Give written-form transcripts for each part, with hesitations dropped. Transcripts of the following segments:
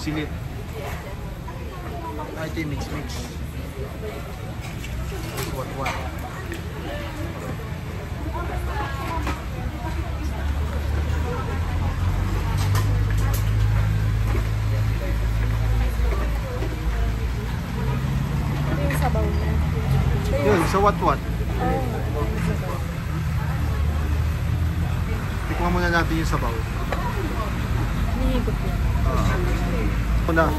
Silit. Ay, ito yung mix-mix. What? Ito yung sabaw niya. Yun, sa what? Oo. Tikman muna natin yung sabaw. Hinihigop niya. Muna.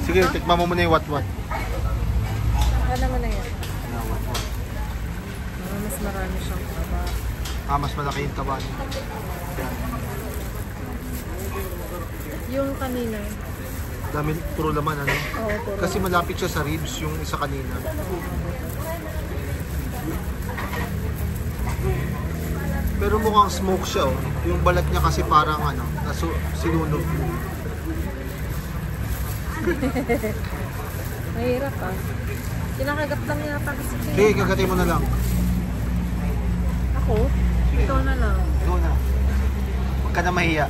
Sige, tikman mo muna yung what. Ano mo na yan? Mas marami siyang taba. Mas malaki yung taba niya. Yung kanina. Dami, puro laman, ano? Oo, puro. Kasi malapit siya sa ribs, yung isa kanina. Pero mukhang smoke siya, oh. Yung balat niya kasi parang, ano, sinunog. Mahirap ah. Kinakagat lang yata kasi. Sige, kagatin mo na lang. Ako? Sige. Ikaw na lang. Ikaw na. Huwag ka na mahiya.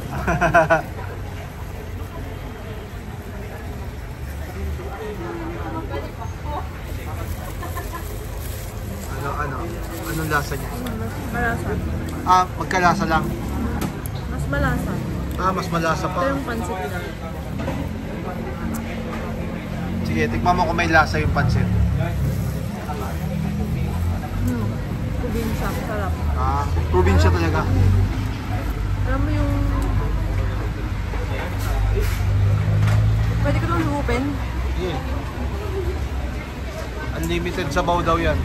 Anong lasa niya? Malasa. Magkalasa lang. Mas malasa. Mas malasa Ito pa. yung pansit na. Sige, tikman mo kung may lasa yung pansit. Probinsya. Sarap. Probinsya talaga. Alam mo yung... Pwede ko nung open? Yeah. Unlimited sabaw daw yan.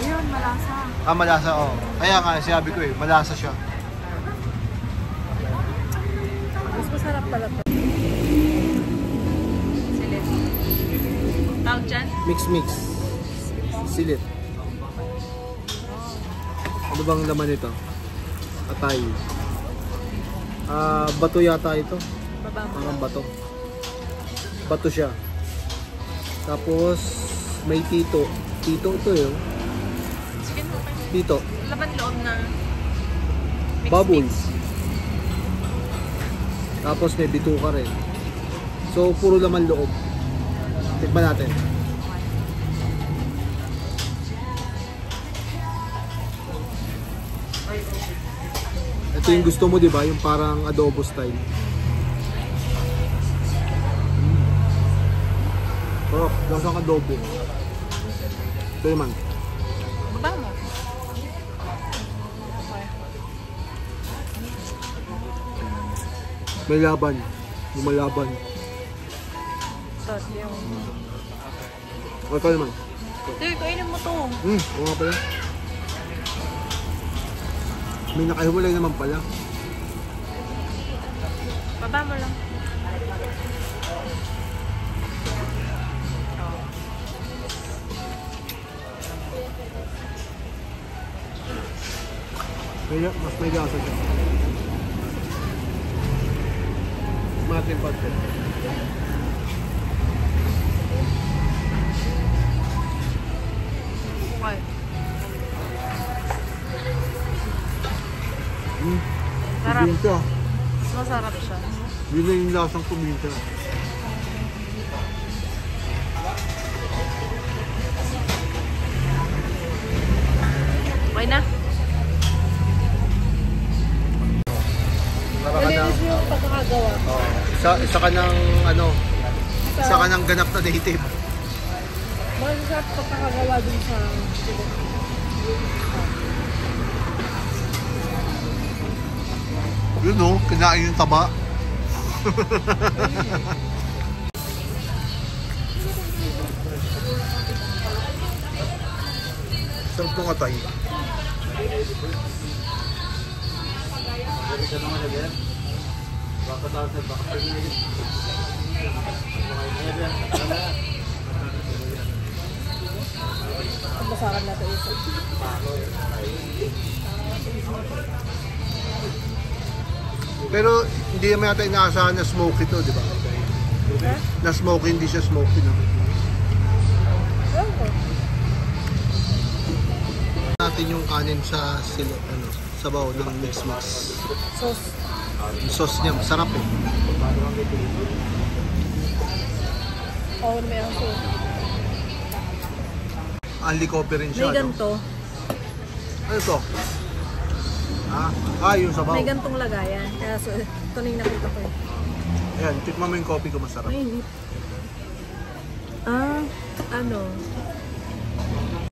Ayun, malasa. Malasa, oh. Kaya nga, sabi ko malasa siya. Mas masarap pala ito. Silit. Tawag dyan? Mix. Silit. Ano bang laman ito? Atay. Bato yata ito. Parang bato. Bato siya. Tapos, may tito. Tito ito yun. Chicken mo kayo. Tito. Laban loob na mix. Baboy. Tapos may bituka rin. So, puro laman loob. Tikman natin. Ito yung gusto mo, di ba? Yung parang adobo style. Pero, lasang adobo. Ito naman. Baba mo. May laban. Lumalaban. Ito yung... Ito naman. Ito, kainin mo to. Oo nga pala. May nakahiwalay naman pala. Baba mo lang. Mas may lasa siya. Matin pati. Okay. Sarap. Probinsya. Mas masarap siya. Yun na yung lasang probinsya. Okay na? Para ka ng... yung pagkakagawa. Isa ka ng ano... Isa ka ng ganap na native. Masasarap pagkakagawa dun sa... Yun o, kinain yung taba. Sarap ng atay. Basakan natin isa. Pero hindi naman yata inaasahan na smoky to, di ba? Okay? Na smoky, hindi siya smoky, no? Okay. Natin yung kanin sa sabaw ng mix-mix. Sauce. Yung sauce niya, masarap eh. Oo, may aso. Only coffee rin siya, May ganto. Ano to? Yung sabaw. May gantong lagayan. Kaya so, ito na yung nakita ko eh. Ayan, tikman mo yung coffee ko, masarap. Ay, hindi. Ano?